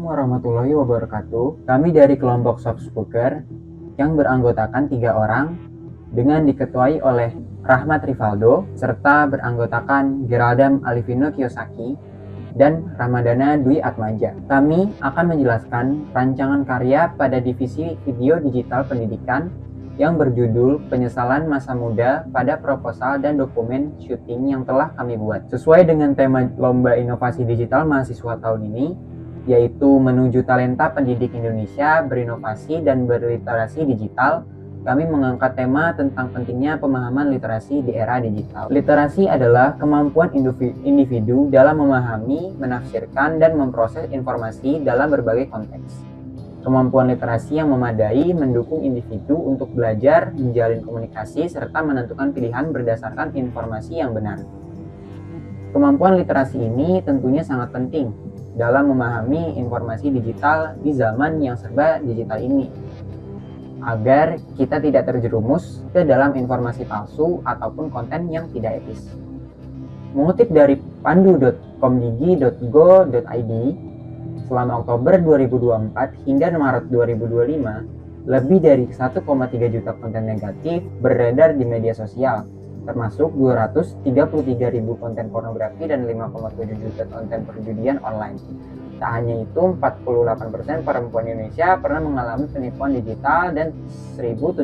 warahmatullahi wabarakatuh. Kami dari kelompok Soft Speaker yang beranggotakan 3 orang dengan diketuai oleh Rahmat Rivaldo serta beranggotakan Geraldam Alivino Kiyosaki dan Ramadana Dwi Atmaja. Kami akan menjelaskan rancangan karya pada divisi video digital pendidikan yang berjudul Penyesalan Masa Muda pada Proposal dan Dokumen Syuting yang telah kami buat. Sesuai dengan tema Lomba Inovasi Digital Mahasiswa tahun ini, yaitu menuju talenta pendidik Indonesia berinovasi dan berliterasi digital, kami mengangkat tema tentang pentingnya pemahaman literasi di era digital. Literasi adalah kemampuan individu dalam memahami, menafsirkan, dan memproses informasi dalam berbagai konteks. Kemampuan literasi yang memadai mendukung individu untuk belajar, menjalin komunikasi, serta menentukan pilihan berdasarkan informasi yang benar. Kemampuan literasi ini tentunya sangat penting dalam memahami informasi digital di zaman yang serba digital ini, agar kita tidak terjerumus ke dalam informasi palsu ataupun konten yang tidak etis. Mengutip dari pandu.komdigi.go.id, selama Oktober 2024 hingga Maret 2025, lebih dari 1,3 juta konten negatif beredar di media sosial, termasuk 233.000 konten pornografi dan 5,7 juta konten perjudian online. Tak hanya itu, 48% perempuan Indonesia pernah mengalami penipuan digital dan 1.791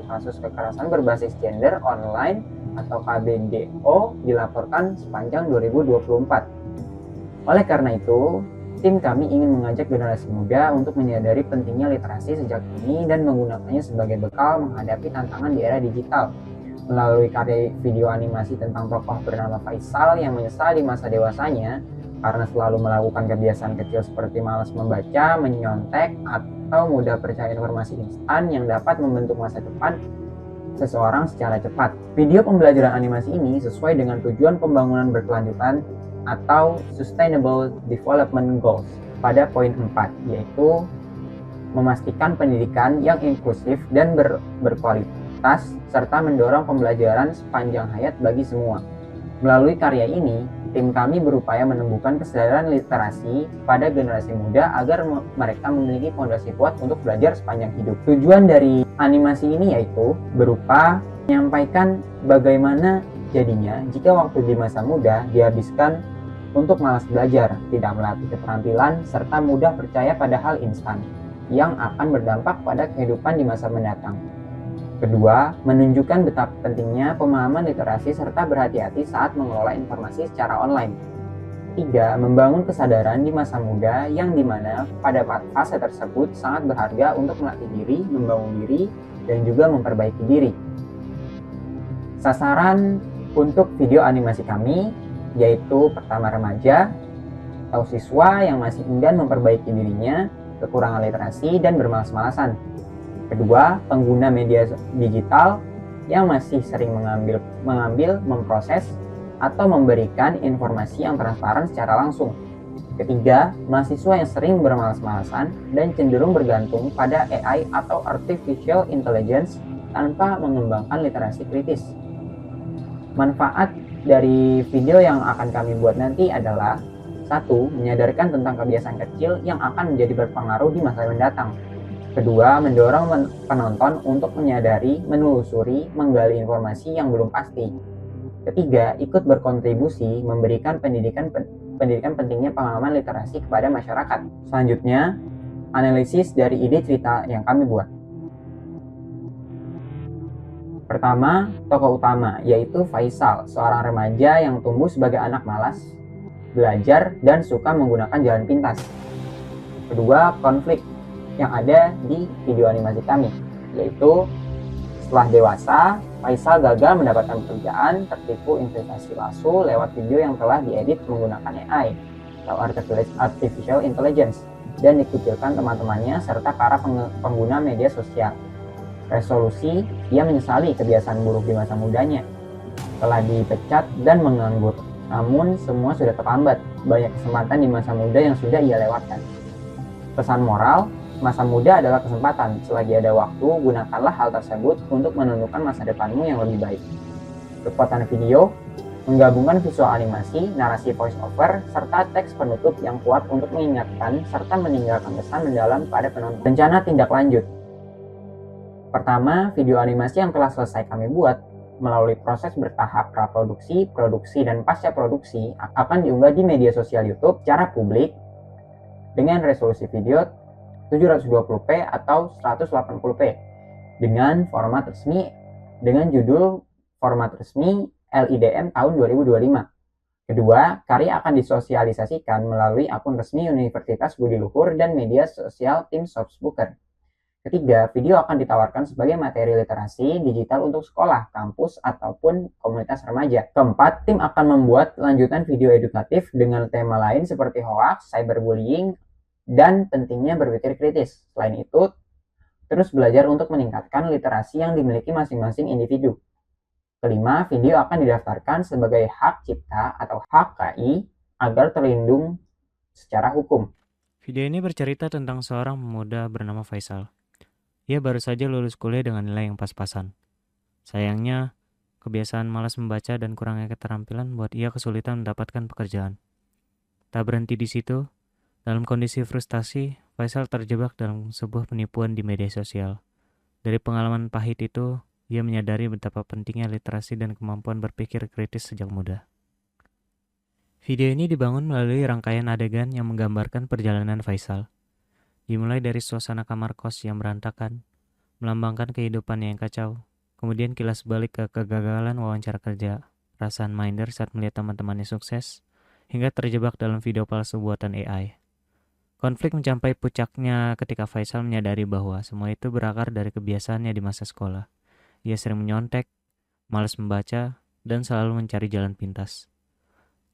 kasus kekerasan berbasis gender online atau KBGO dilaporkan sepanjang 2024. Oleh karena itu, tim kami ingin mengajak generasi muda untuk menyadari pentingnya literasi sejak dini dan menggunakannya sebagai bekal menghadapi tantangan di era digital. Melalui karya video animasi tentang tokoh bernama Faisal yang menyesal di masa dewasanya karena selalu melakukan kebiasaan kecil seperti malas membaca, menyontek, atau mudah percaya informasi instan yang dapat membentuk masa depan seseorang secara cepat. Video pembelajaran animasi ini sesuai dengan tujuan pembangunan berkelanjutan atau Sustainable Development Goals pada poin 4, yaitu memastikan pendidikan yang inklusif dan berkualitas serta mendorong pembelajaran sepanjang hayat bagi semua. Melalui karya ini, tim kami berupaya menumbuhkan kesadaran literasi pada generasi muda agar mereka memiliki fondasi kuat untuk belajar sepanjang hidup. Tujuan dari animasi ini yaitu berupa menyampaikan bagaimana jadinya jika waktu di masa muda dihabiskan untuk malas belajar, tidak melatih keterampilan, serta mudah percaya pada hal instan yang akan berdampak pada kehidupan di masa mendatang. Kedua, menunjukkan betapa pentingnya pemahaman literasi serta berhati-hati saat mengelola informasi secara online. Tiga, membangun kesadaran di masa muda yang dimana pada fase tersebut sangat berharga untuk melatih diri, membangun diri, dan juga memperbaiki diri. Sasaran untuk video animasi kami yaitu pertama remaja atau siswa yang masih enggan memperbaiki dirinya, kekurangan literasi, dan bermalas-malasan. Kedua, pengguna media digital yang masih sering mengambil, memproses, atau memberikan informasi yang transparan secara langsung. Ketiga, mahasiswa yang sering bermalas-malasan dan cenderung bergantung pada AI atau Artificial Intelligence tanpa mengembangkan literasi kritis. Manfaat dari video yang akan kami buat nanti adalah 1. Menyadarkan tentang kebiasaan kecil yang akan menjadi berpengaruh di masa mendatang. Kedua, mendorong penonton untuk menyadari, menelusuri, menggali informasi yang belum pasti. Ketiga, ikut berkontribusi memberikan pendidikan pentingnya pemahaman literasi kepada masyarakat. Selanjutnya, analisis dari ide cerita yang kami buat. Pertama, tokoh utama yaitu Faisal, seorang remaja yang tumbuh sebagai anak malas, belajar, dan suka menggunakan jalan pintas. Kedua, konflik yang ada di video animasi kami, yaitu setelah dewasa, Faisal gagal mendapatkan pekerjaan, tertipu investasi palsu lewat video yang telah diedit menggunakan AI atau Artificial Intelligence dan dikucilkan teman-temannya serta para pengguna media sosial. Resolusi, ia menyesali kebiasaan buruk di masa mudanya, telah dipecat dan menganggur. Namun semua sudah terlambat, banyak kesempatan di masa muda yang sudah ia lewatkan. Pesan moral, masa muda adalah kesempatan, selagi ada waktu, gunakanlah hal tersebut untuk menentukan masa depanmu yang lebih baik. Kekuatan video, menggabungkan visual animasi, narasi voice-over, serta teks penutup yang kuat untuk mengingatkan serta meninggalkan kesan mendalam pada penonton. Rencana tindak lanjut. Pertama, video animasi yang telah selesai kami buat melalui proses bertahap praproduksi, produksi, dan pasca produksi akan diunggah di media sosial YouTube secara publik dengan resolusi video 720p atau 180p dengan format resmi dengan judul format resmi LIDM tahun 2025. Kedua, karya akan disosialisasikan melalui akun resmi Universitas Budi Luhur dan media sosial tim Softbooker. Ketiga, video akan ditawarkan sebagai materi literasi digital untuk sekolah, kampus, ataupun komunitas remaja. Keempat, tim akan membuat lanjutan video edukatif dengan tema lain seperti hoax, cyberbullying, dan pentingnya berpikir kritis. Selain itu, terus belajar untuk meningkatkan literasi yang dimiliki masing-masing individu. Kelima, video akan didaftarkan sebagai hak cipta atau hak KI agar terlindung secara hukum. Video ini bercerita tentang seorang pemuda bernama Faisal. Ia baru saja lulus kuliah dengan nilai yang pas-pasan. Sayangnya, kebiasaan malas membaca dan kurangnya keterampilan membuat ia kesulitan mendapatkan pekerjaan. Tak berhenti di situ, dalam kondisi frustasi, Faisal terjebak dalam sebuah penipuan di media sosial. Dari pengalaman pahit itu, ia menyadari betapa pentingnya literasi dan kemampuan berpikir kritis sejak muda. Video ini dibangun melalui rangkaian adegan yang menggambarkan perjalanan Faisal. Dimulai dari suasana kamar kos yang berantakan, melambangkan kehidupan yang kacau, kemudian kilas balik ke kegagalan wawancara kerja, perasaan minder saat melihat teman-temannya sukses, hingga terjebak dalam video palsu buatan AI. Konflik mencapai puncaknya ketika Faisal menyadari bahwa semua itu berakar dari kebiasaannya di masa sekolah. Ia sering menyontek, malas membaca, dan selalu mencari jalan pintas.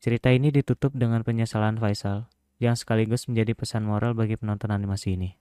Cerita ini ditutup dengan penyesalan Faisal, yang sekaligus menjadi pesan moral bagi penonton animasi ini.